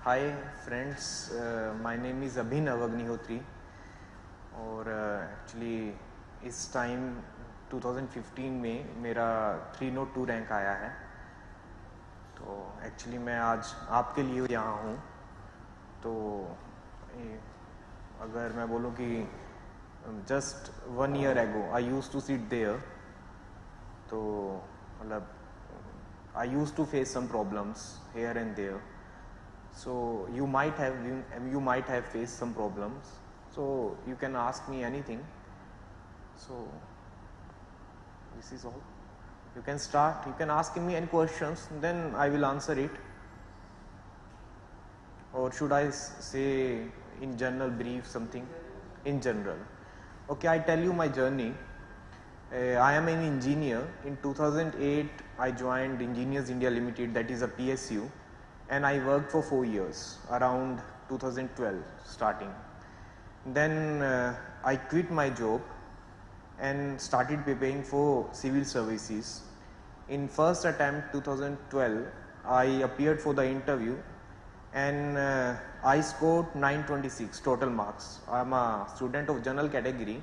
Hi friends, my name is Abhinav Agnihotri और actually इस time 2015 में मेरा 302 रैंक आया है। तो एक्चुअली मैं आज आपके लिए यहाँ हूँ। तो अगर मैं बोलूँ कि just 1 year ago I used to sit there, तो मतलब I used to face some problems here and there. So you might have faced some problems, so you can ask me anything. So this is all. You can start, you can ask me any questions, then I will answer it. Or should I say in general brief something? In general. Okay, I tell you my journey. I am an engineer. In 2008 I joined Engineers India Limited, that is a PSU. And I worked for 4 years, around 2012 starting. Then I quit my job and started preparing for civil services. In first attempt 2012, I appeared for the interview and I scored 926 total marks. I am a student of general category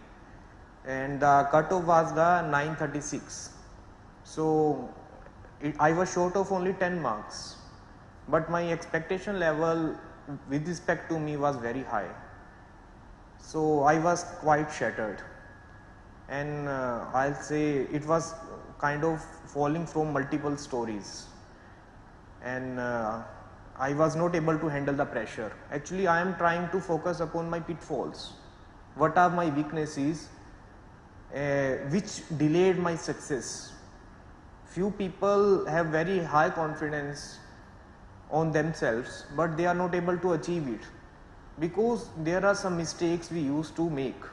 and the cutoff was the 936. So I was short of only 10 marks. But my expectation level with respect to me was very high, so I was quite shattered, and I'll say it was kind of falling from multiple stories, and I was not able to handle the pressure. Actually, I am trying to focus upon my pitfalls. What are my weaknesses which delayed my success? Few people have very high confidence on themselves, but they are not able to achieve it because there are some mistakes we used to make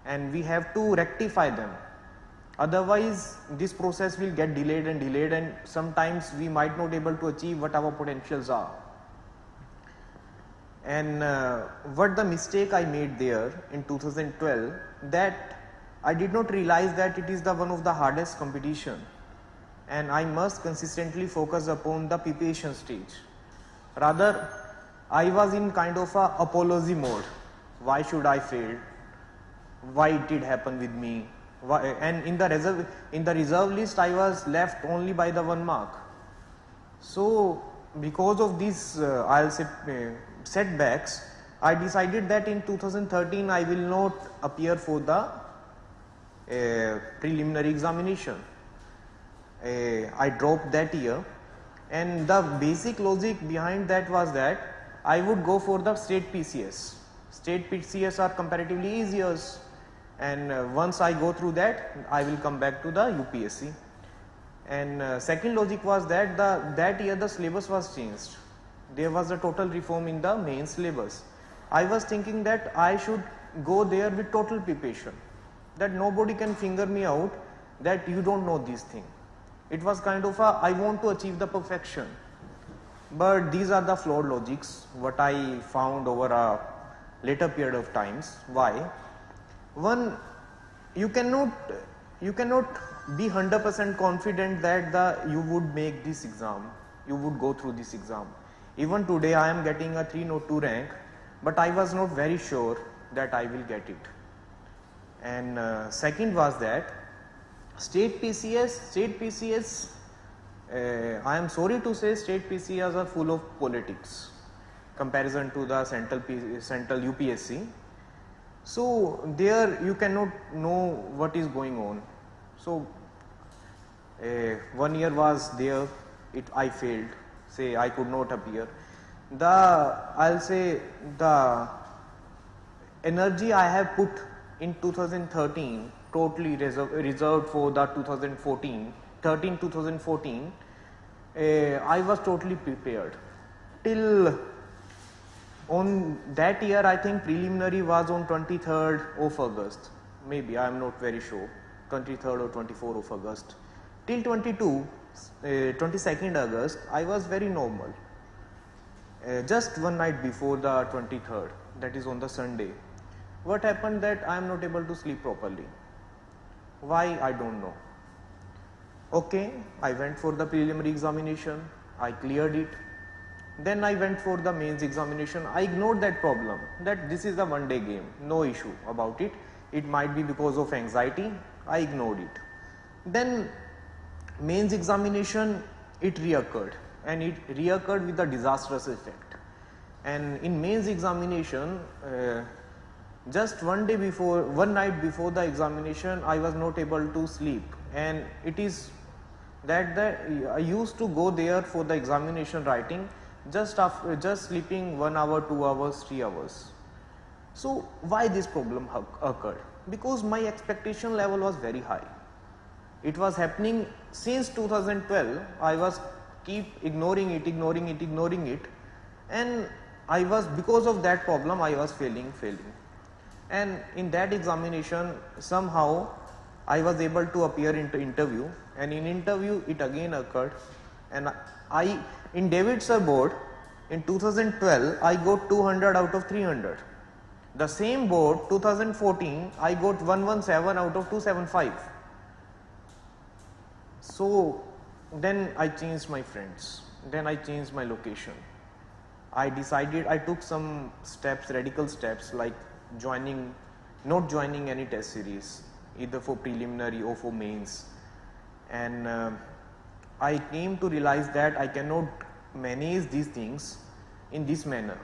and we have to rectify them. Otherwise this process will get delayed and sometimes we might not able to achieve what our potentials are. And what the mistake I made there in 2012, that I did not realize that it is the one of the hardest competition and I must consistently focus upon the preparation stage. Rather, I was in kind of a apology mode. Why should I fail? Why it did happen with me? Why? And in the reserve list, I was left only by the 1 mark. So because of these, I'll say setbacks, I decided that in 2013 I will not appear for the preliminary examination. I dropped that year, and the basic logic behind that was that I would go for the state PCS. State PCS are comparatively easier, and once I go through that, I will come back to the UPSC. And second logic was that that year the syllabus was changed. There was a total reform in the main syllabus. I was thinking that I should go there with total preparation, that nobody can finger me out that you don't know this thing. It was kind of I want to achieve the perfection, but these are the flawed logics what I found over a later period of times. Why? One, you cannot be 100% confident that you would make this exam, you would go through this exam. Even today I am getting a 302 rank, but I was not very sure that I will get it. And second was that State PCS, I am sorry to say, state PCS are full of politics comparison to the central UPSC. So there you cannot know what is going on. So 1 year was there, I failed, say I could not appear. I'll say the energy I have put in 2013 totally reserved for the 2014, I was totally prepared. Till on that year, I think preliminary was on 23rd of August, maybe, I am not very sure, 23rd or 24th of August. Till 22nd August, I was very normal. Just one night before the 23rd, that is on the Sunday, what happened that I am not able to sleep properly. Why, I don't know. Okay, I went for the preliminary examination, I cleared it, Then I went for the mains examination. I ignored that problem, that this is a one day game, no issue about it. It might be because of anxiety. I ignored it. Then mains examination, it reoccurred, and it reoccurred with a disastrous effect. And in mains examination, just one night before the examination, I was not able to sleep, and it is that I used to go there for the examination writing just sleeping 1 hour, 2 hours, 3 hours. So why this problem occurred? Because my expectation level was very high. It was happening since 2012. I was keep ignoring it, and because of that problem I was failing. And in that examination, somehow I was able to appear into interview, and in interview it again occurred, and in David Sir board in 2012 I got 200 out of 300. The same board 2014 I got 117 out of 275. So then I changed my friends, then I changed my location. I took some steps, radical steps, like not joining any test series, either for preliminary or for mains. And I came to realize that I cannot manage these things in this manner.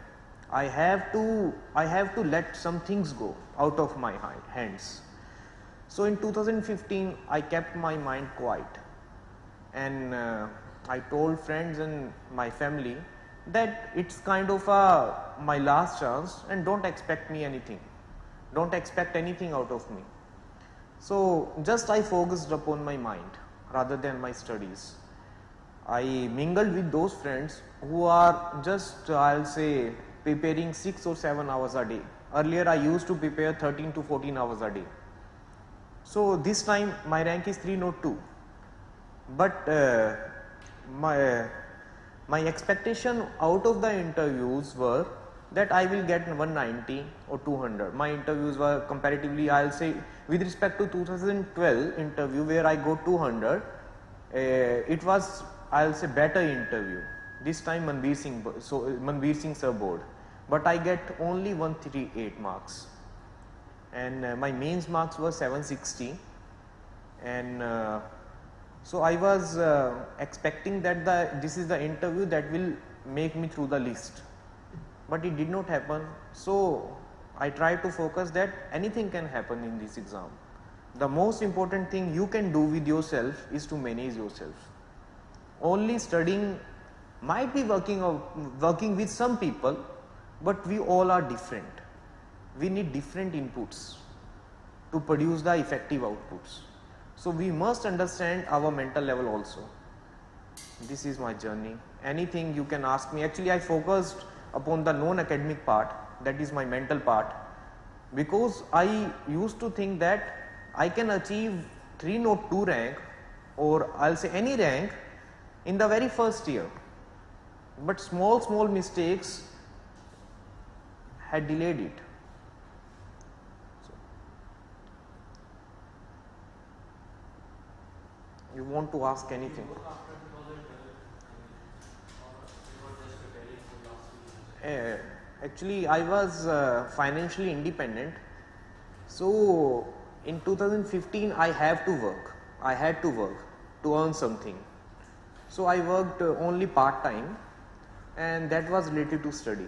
I have to let some things go out of my hands. So in 2015 I kept my mind quiet, and I told friends and my family that it's kind of my last chance, and don't expect anything out of me. So just I focused upon my mind rather than my studies. I mingled with those friends who are just, I'll say, preparing 6 or 7 hours a day. Earlier I used to prepare 13 to 14 hours a day. So this time my rank is 302. But my expectation out of the interviews were that I will get 190 or 200. My interviews were comparatively, I'll say, with respect to 2012 interview where I got 200, it was, I'll say, better interview. This time Manveer Singh Sir board, but I get only 138 marks, and my mains marks were 760, and so I was expecting that this is the interview that will make me through the list, but it did not happen. So I tried to focus that anything can happen in this exam. The most important thing you can do with yourself is to manage yourself. Only studying might be working with some people, but we all are different. We need different inputs to produce the effective outputs. So we must understand our mental level also. This is my journey. Anything you can ask me. Actually I focused upon the non-academic part, that is my mental part, because I used to think that I can achieve 302 rank, or I'll say any rank, in the very first year, but small mistakes had delayed it. So, you want to ask anything? Actually I was financially independent, so in 2015 I had to work to earn something. So I worked only part time, and that was related to study.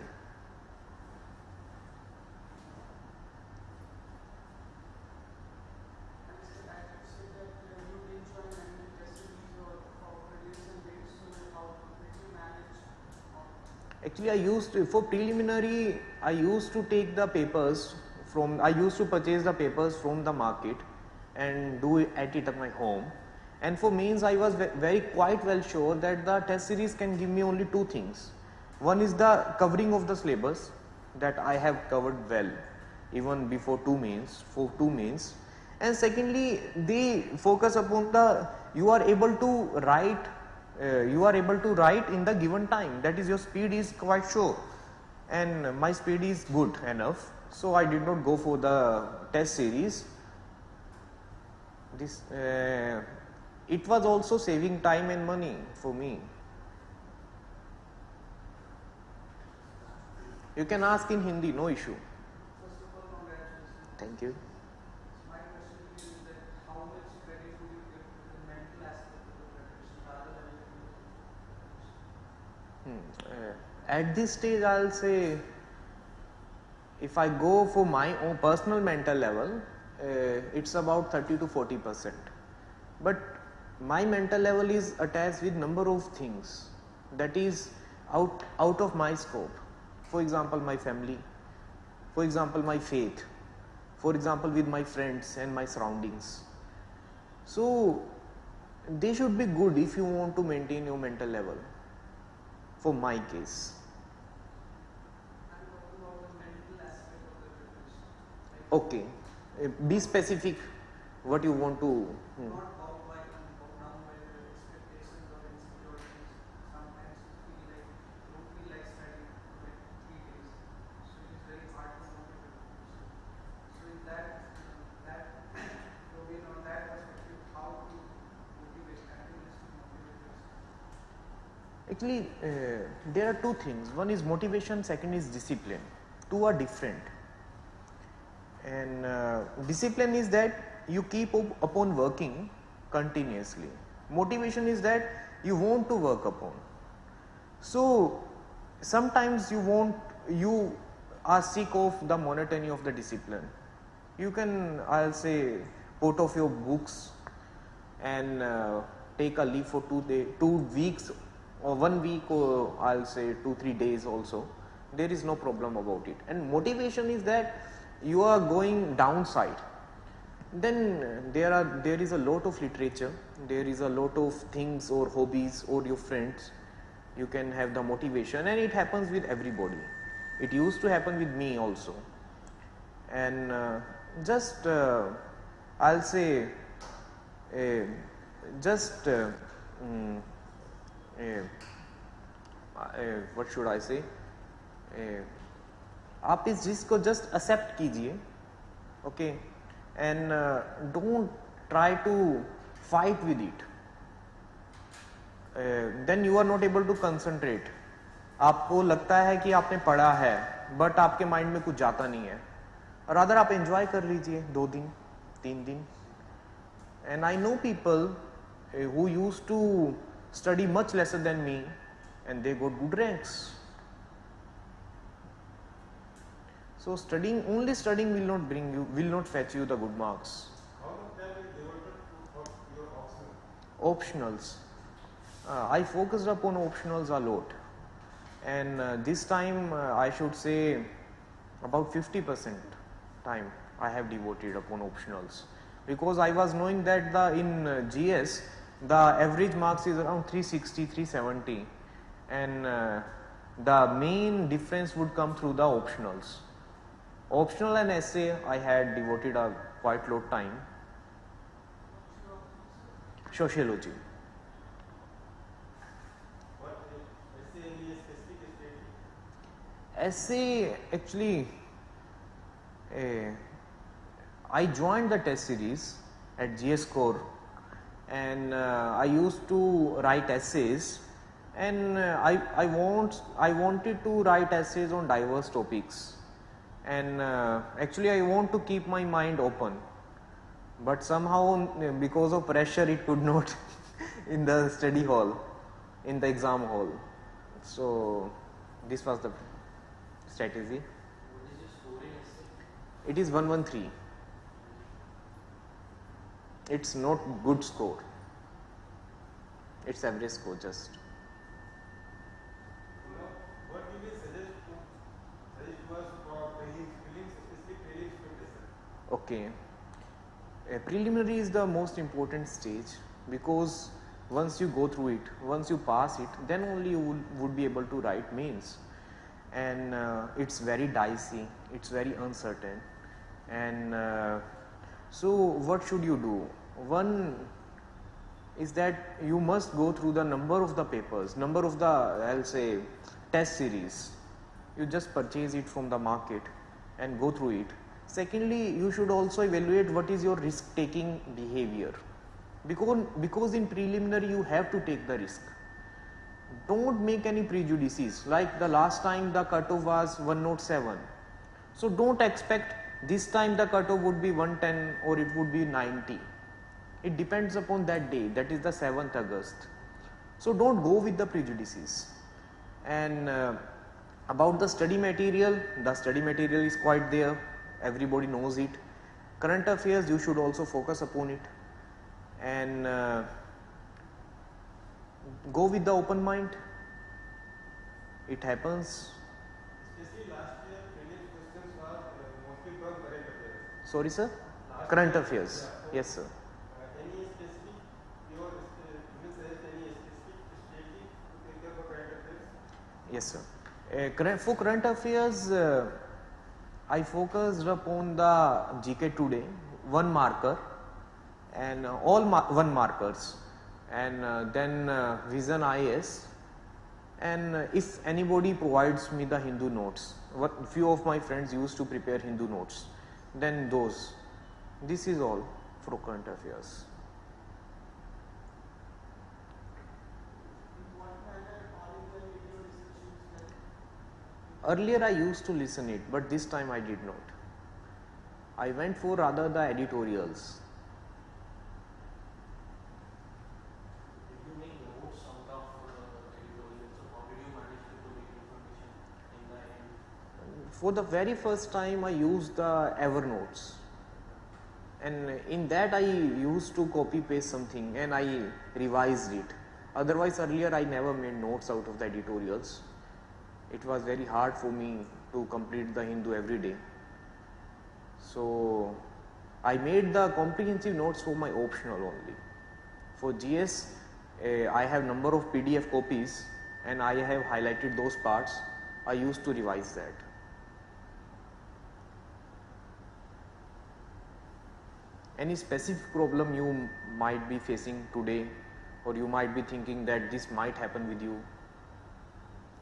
Actually I used to, for preliminary, I used to take the papers I used to purchase the papers from the market and do it at my home. And for mains I was quite well sure that the test series can give me only two things. One is the covering of the syllabus, that I have covered well even before two mains. And secondly, they focus upon you are able to write in the given time, that is your speed is quite sure, and my speed is good enough. So I did not go for the test series. It was also saving time and money for me. You can ask in Hindi, no issue. First of all, congratulations. Thank you. So my question to you is that how much credit would you give to the mental aspect of the preparation rather than the physical preparation? At this stage, I'll say if I go for my own personal mental level, it's about 30 to 40%. But my mental level is attached with number of things that is out of my scope. For example, my family. For example, my faith. For example, with my friends and my surroundings. So they should be good if you want to maintain your mental level. For my case. I'm talking about the mental aspect of the preparation. Okay, be specific what you want to. Not bogged down by the expectations or insecurities. Sometimes you feel like you don't feel like studying for like 3 days, so it is very hard to motivate yourself. So in that domain or that perspective, how to motivate happiness to motivate yourself? Actually, there are two things. One is motivation, second is discipline. Two are different. And discipline is that you keep upon working continuously. Motivation is that you want to work upon. So sometimes you are sick of the monotony of the discipline. You can, I'll say, put off your books and take a leave for 2 weeks or 1 week, or I'll say 2-3 days also. There is no problem about it. And motivation is that you are going downside. Then there is a lot of literature, there is a lot of things or hobbies or your friends. You can have the motivation, and it happens with everybody. It used to happen with me also. And I'll say what should I say, आप इस चीज को just accept कीजिए, okay, and don't try to fight with it. Then you are not able to concentrate. आपको लगता है कि आपने पढ़ा है बट आपके माइंड में कुछ जाता नहीं है. रादर आप एंजॉय कर लीजिए 2 दिन 3 दिन. And I know people who used to study much lesser than me and they got good ranks. So only studying will not fetch you the good marks. How much time is devoted for your Optionals. I focused upon optionals a lot, and this time I should say about 50% time I have devoted upon optionals, because I was knowing that in GS the average marks is around 360 370. And the main difference would come through the optionals. Optional and essay I had devoted a quite lot time. Sociology. What essay any specific strategy? Essay, actually, I joined the test series at GS Core, and I used to write essays. And I wanted to write essays on diverse topics, and actually I want to keep my mind open, but somehow because of pressure it could not in the study hall, in the exam hall. So this was the strategy. What is your score in essay? It is 113. It's not good score, it's average score just. What do you suggest to us for prelims, especially prelims preparation? Okay. Preliminary is the most important stage, because once you go through it, once you pass it, then only you would be able to write mains. And it's very dicey, it's very uncertain. And so what should you do? One is that you must go through the number of the papers, number of the, I'll say, test series. You just purchase it from the market and go through it. Secondly, you should also evaluate what is your risk taking behavior, because in preliminary you have to take the risk. don't make any prejudices. Like the last time the cutoff was 107. So don't expect this time the cutoff would be 110 or it would be 90. It depends upon that day, that is the 7th August. So don't go with the prejudices. And about the study material is quite there, everybody knows it. Current affairs, you should also focus upon it. And go with the open mind. It happens. Especially last year, previous questions were mostly from current affairs. Sorry, sir? Last Current year, affairs. yeah, so, Yes, sir. Any specific, your, you will suggest any specific strategy to take care of current affairs? Yes, sir. For current affairs, I focused upon the GK today, one marker, and all one markers, and then Vision IAS. And if anybody provides me the Hindu notes, what few of my friends used to prepare Hindu notes, then those. This is all for current affairs. In what manner all in the video discussions like Earlier I used to listen it, but this time I did not. I went for rather the editorials. Did you make notes out of editorials? So how did you manage to make information in the end? For the very first time I used the Evernotes, and in that I used to copy paste something and I revised it. Otherwise earlier I never made notes out of the editorials. It was very hard for me to complete the Hindu every day. So I made the comprehensive notes for my optional only. For GS, I have number of PDF copies and I have highlighted those parts. I used to revise that. Any specific problem you might be facing today, or you might be thinking that this might happen with you?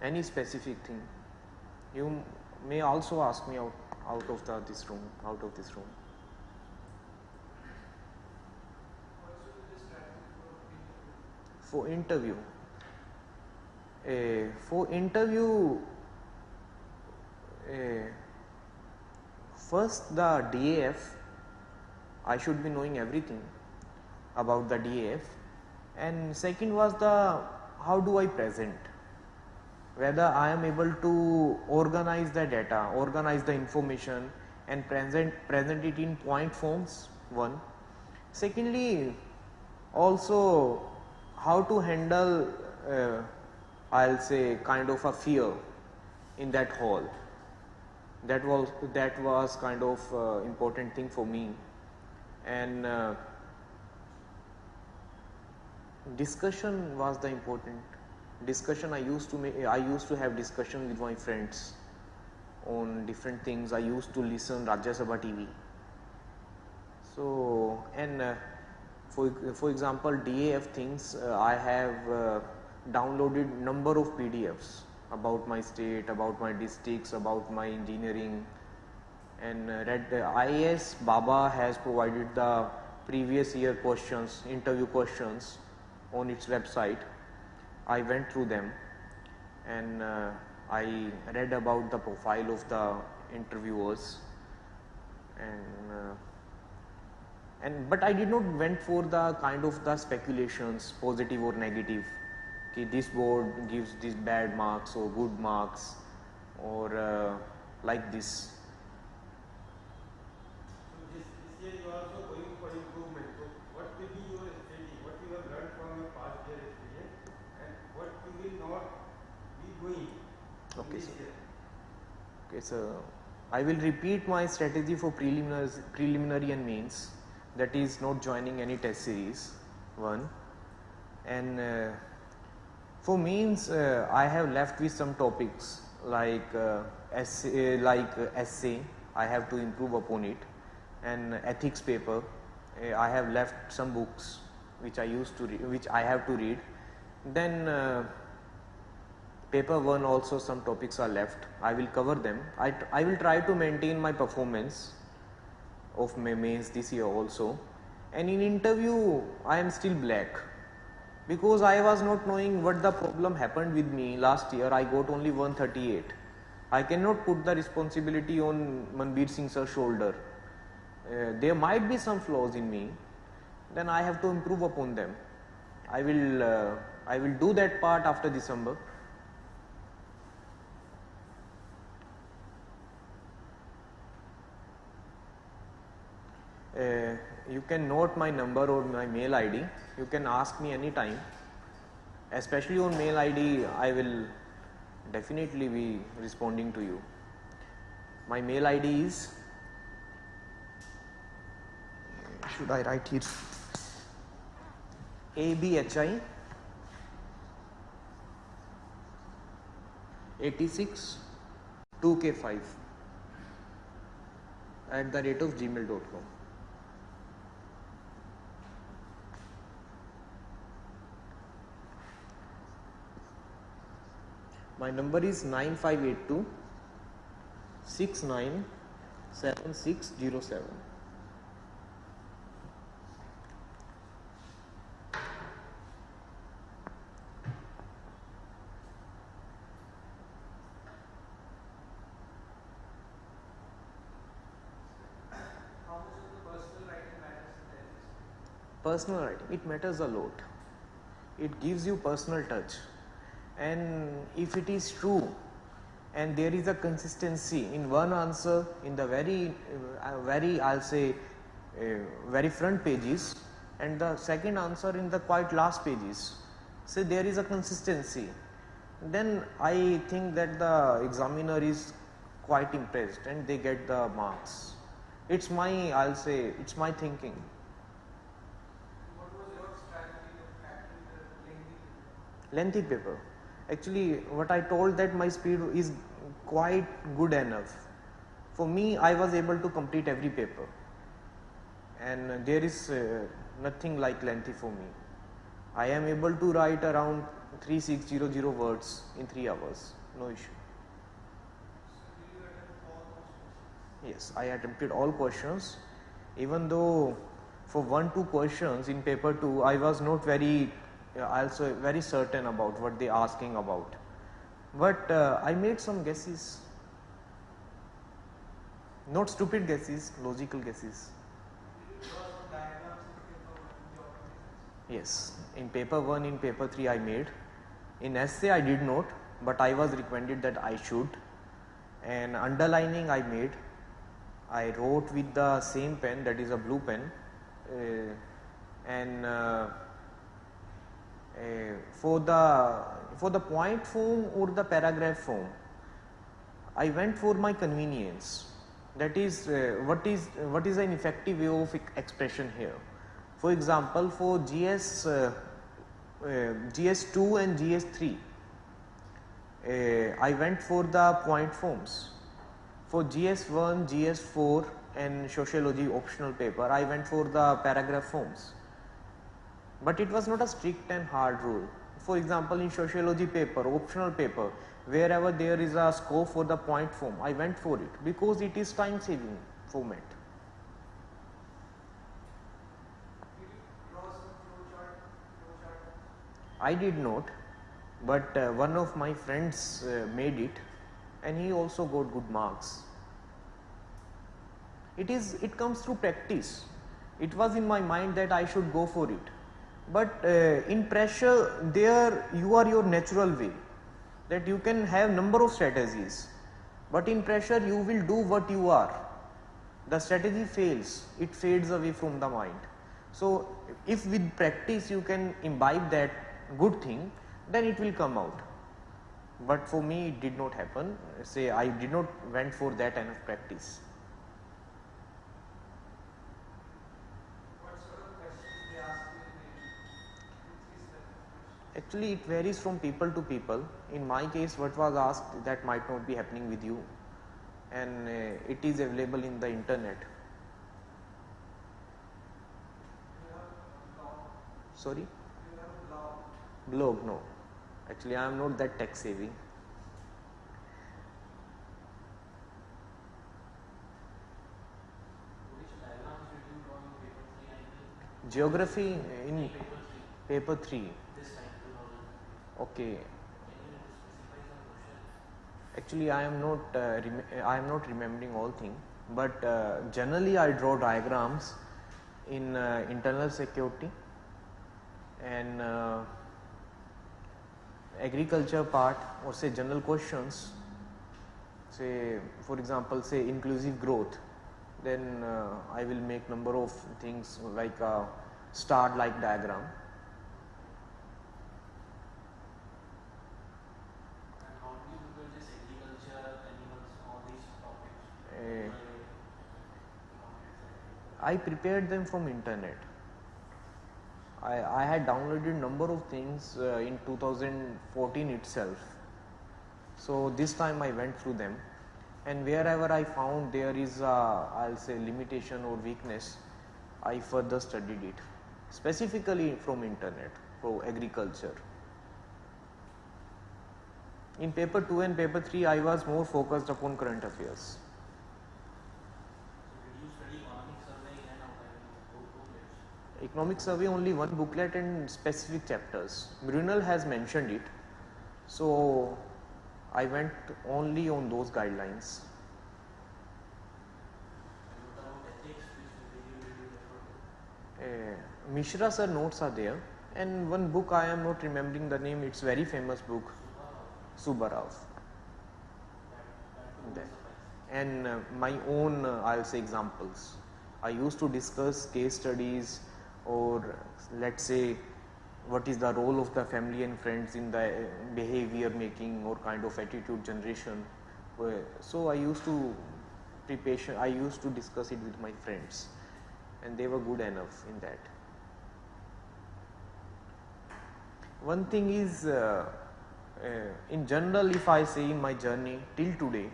Any specific thing? You may also ask me out of this room. what should be the strategy for interview? For interview, first the DAF. I should be knowing everything about the DAF, and second was the how do I present, whether I am able to organize the data, organize the information and present it in point forms, one. Secondly, also how to handle I'll say kind of a fear in that hall. That was kind of important thing for me. And discussion was the important discussion. I used to have discussion with my friends on different things. I used to listen Rajya Sabha TV. So, and for example DAF things, I have downloaded number of PDFs about my state, about my districts, about my engineering, and read the IAS. Baba has provided the previous year questions, interview questions on its website. I went through them and I read about the profile of the interviewers, and but I did not went for the kind of the speculations, positive or negative. Okay, this board gives this bad marks or good marks, or like this. So this year you are also going for improvement. So what will be your strategy? What you have learned from your past year experience, and what you will not be doing Okay, in this sir. year? Okay, so I will repeat my strategy for preliminary and mains. That is not joining any test series, one. And for mains, I have left with some topics like essay. I have to improve upon it, and ethics paper. I have left some books which I have to read. Then paper 1 also some topics are left. I will cover them. I will try to maintain my performance of my mains this year also. And in interview I am still black. Because I was not knowing what the problem happened with me last year. I got only 138. I cannot put the responsibility on Manbir Singh sir's shoulder. There might be some flaws in me, then I have to improve upon them. I will do that part after December. You can note my number or my mail ID. You can ask me anytime. Especially on mail ID, I will definitely be responding to you. My mail ID is, should I write here? ABHI 86 2K5 @gmail.com. My number is 9582 697607. How much of the personal writing matters in the ethics? Personal writing, it matters a lot. It gives you personal touch, and if it is true and there is a consistency in one answer in the very I'll say very front pages, and the second answer in the quite last pages, say there is a consistency, then I think that the examiner is quite impressed and they get the marks. It's my, I'll say, it's my thinking. What was your strategy of tackling the Lengthy lengthy paper. Actually, what I told, that my speed is quite good enough. For me, I was able to complete every paper, and there is nothing like lengthy for me. I am able to write around 3600 words in 3 hours, no issue. So did you attempt all those questions? Yes, I attempted all questions, even though for 1-2 questions in paper 2 I was not very also very certain about what they asking about, but I made some guesses, not stupid guesses, logical guesses. Did you draw some diagrams in paper one in the organization? Yes, in paper 1, in paper 3 I made. In essay I did not, but I was recommended that I should. And underlining I made. I wrote with the same pen, that is a blue pen. And for the point form or the paragraph form, I went for my convenience. That is what is an effective way of expression here. For example, for GS2 and GS3, I went for the point forms. For GS1, GS4 and sociology optional paper, I went for the paragraph forms. But it was not a strict and hard rule. For example, in sociology paper, optional paper, wherever there is a scope for the point form, I went for it because it is time saving format. Did you draw some flowchart? I did not, but one of my friends made it, and he also got good marks. It comes through practice. It was in my mind that I should go for it, but in pressure there you are your natural way, that you can have number of strategies, but in pressure you will do what you are. The strategy fails, it fades away from the mind. So if with practice you can imbibe that good thing, then it will come out. But for me it did not happen. Say I did not went for that enough practice. What sort of questions they ask you in the interview? 2-3 set of questions. Actually, it varies from people to people. In my case, what was asked, that might not be happening with you, and it is available in the internet. Do you have a blog? Sorry? Do you have a blog? Blog? No. Actually, I am not that tech savvy. Which diagrams did you draw in paper 3 and Geography in paper 3? paper 3. This Okay. Can you specify some question? Actually, I am not remembering all things, but generally I draw diagrams in internal security and agriculture part, or say general questions. Say, for example, say inclusive growth. Then I will make number of things like a star-like diagram. And how do you prepare this agriculture, animals, all these topics? Uh, Economics, I prepared them from internet. I had downloaded number of things in 2014 itself. So this time I went through them, and wherever I found there is I'll say limitation or weakness, I further studied it, specifically from internet for agriculture. In paper 2 and paper 3 I was more focused upon current affairs. So did you study economic survey and both booklets? Economic survey only one booklet and specific chapters. Brunel has mentioned it, so I went only on those guidelines. And what about ethics, which review did you refer to? Mishra sir notes are there, and one book I am not remembering the name. It's very famous book, Subarav. That That. suffice. And my own I'll say examples. I used to discuss case studies, or let's say what is the role of the family and friends in the behavior making or kind of attitude generation. So I used to discuss it with my friends, and they were good enough in that. One thing is in general, if I say in my journey till today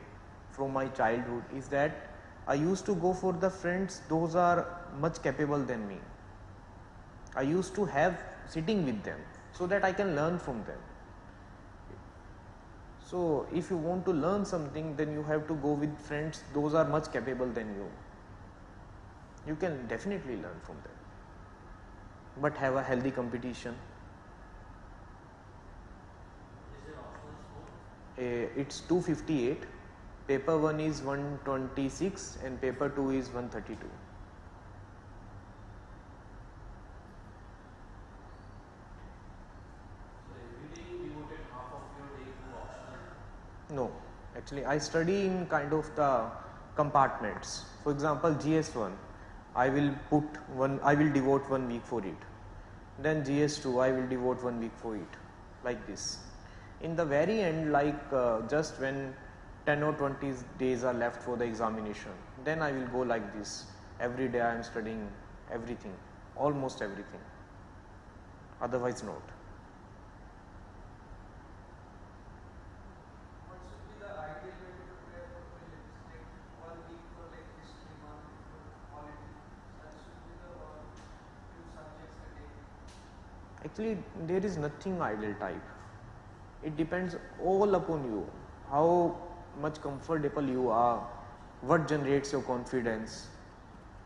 from my childhood, is that I used to go for the friends those are much capable than me. I used to have sitting with them so that I can learn from them. So if you want to learn something, then you have to go with friends those are much capable than you. You can definitely learn from them, but have a healthy competition. Is there optional score? It's 258. Paper 1 is 126 and paper 2 is 132. So every day you devoted half of your day to optional. No, actually I study in kind of the compartments. For example, GS1, I will devote 1 week for it. Then GS2, I will devote 1 week for it, like this. In the very end, like just when 10 or 20 days are left for the examination, then I will go like this. Every day I am studying everything, almost everything. Otherwise not. What should be the ideal way to prepare for prelims? Like 1 week for like history, 1 week for polity. That should be the or few subjects a day. Actually, there is nothing ideal type. It depends all upon you, how much comfortable you are, what generates your confidence.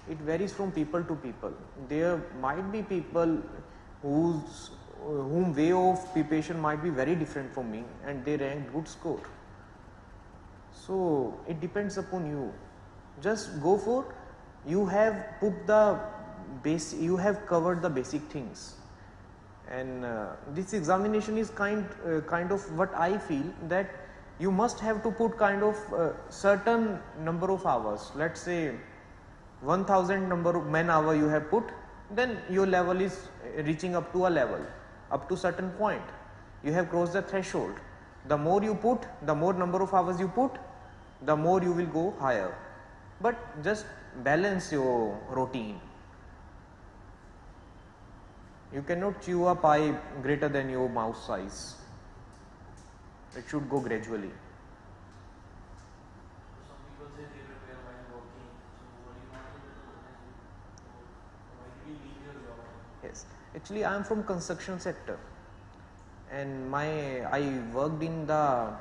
It varies from people to people. There might be people whom way of preparation might be very different from me, and they rank good score. So it depends upon you. Just go for. You have put the base. You have covered the basic things. And this examination is kind of what I feel, that you must have to put kind of certain number of hours. Let's say 1000 number of man hour you have put, then your level is reaching up to a level, up to certain point. You have crossed the threshold. The more you put, the more number of hours you put, the more you will go higher. But just balance your routine. You cannot chew a pie greater than your mouth size. It should go gradually. Some people say they prepare while working. So were you not able to manage it? So why did you leave your job? Yes, actually I am from construction sector, and I worked in the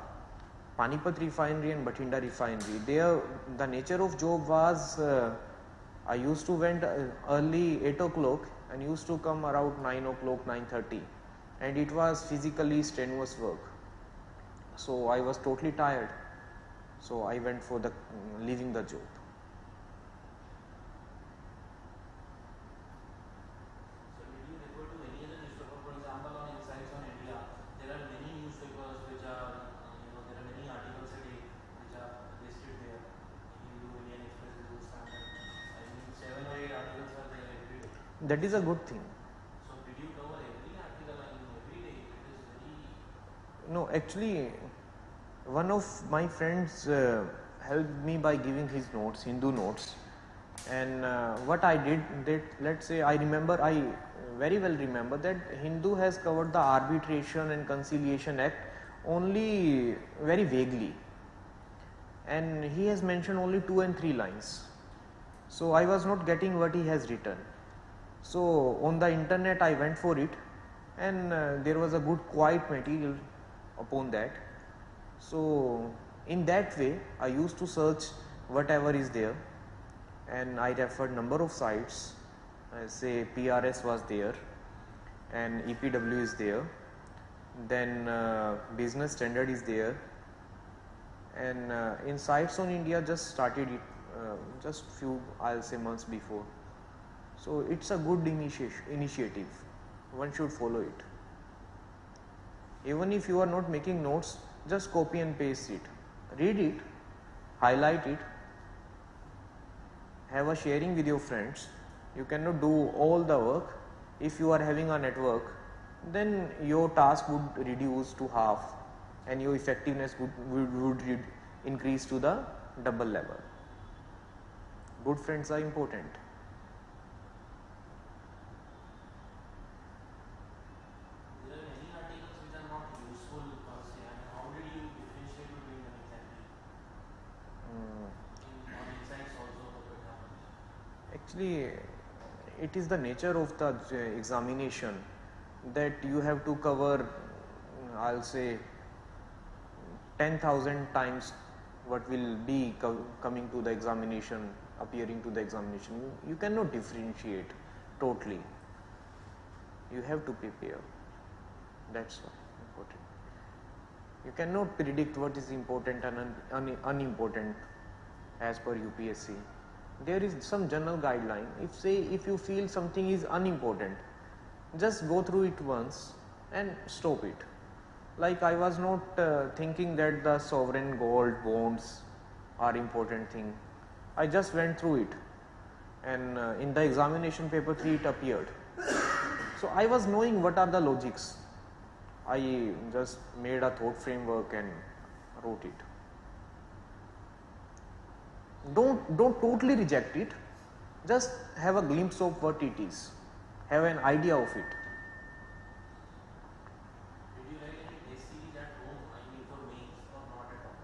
Panipat refinery and Bathinda refinery. There the nature of job was I used to went early 8 o'clock and used to come around 9 o'clock, 9:30. and it was physically strenuous work. So I was totally tired. So I went for the leaving the job. So did you refer to any other newspaper? For example, on Insights on India, there are many newspapers which are, there are many articles a day which are listed there. Hindu, Indian Express, Hindu Standard. I mean, 7 or 8 articles are there every day. That is a good thing. So did you cover every article? I mean, every day? It is very. No, actually, one of my friends helped me by giving his notes, Hindu notes. And what I did, that let's say I very well remember that Hindu has covered the Arbitration and Conciliation Act only very vaguely, and he has mentioned only 2 and 3 lines. So I was not getting what he has written. So on the internet I went for it, and there was a good quiet material upon that. So in that way I used to search whatever is there, and I referred number of sites. Say PRS was there, and EPW is there, then business standard is there, and in Sites on India just started it just few, I'll say, months before. So it's a good initiative, one should follow it. Even if you are not making notes, just copy and paste it, read it, highlight it, have a sharing with your friends. You cannot do all the work. If you are having a network, then your task would reduce to half, and your effectiveness would increase to the double level. Good friends are important. There are many articles which are not useful per se. I mean, how did you differentiate between them exactly? On Insights also, for example. Actually, it is the nature of the examination that you have to cover, I'll say, 10,000 times what will be coming to the examination, appearing to the examination. You cannot differentiate totally. You have to prepare. That's important. You cannot predict what is important and unimportant as per UPSC. There is some general guideline. If you feel something is unimportant, just go through it once and stop it. Like I was not thinking that the sovereign gold bonds are important thing. I just went through it, and in the examination paper 3 it appeared. So I was knowing what are the logics. I just made a thought framework and wrote it. Don't totally reject it. Just have a glimpse of what it is. Have an idea of it. Did you write any test series at home? I mean, for mains or not at all?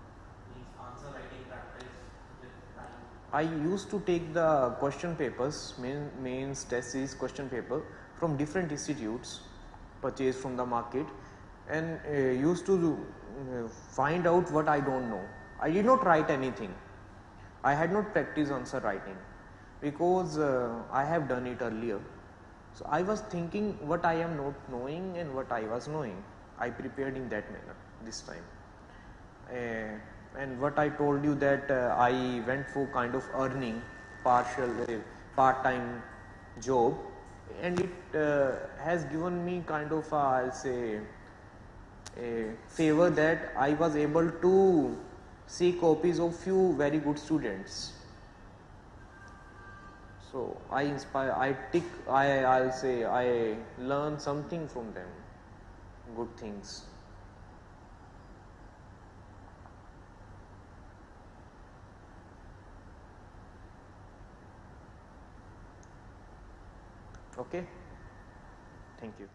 Means answer writing practice with time. I used to take the question papers, mains, test series question paper from different institutes purchased from the market, and used to find out what I don't know. I did not write anything. I had not practiced answer writing because I have done it earlier. So I was thinking what I am not knowing and what I was knowing. I prepared in that manner this time. And what I told you that I went for kind of earning part-time job, and it has given me kind of I'll say a favor that I was able to see copies of few very good students. So I'll say I learn something from them, good things. Okay, thank you.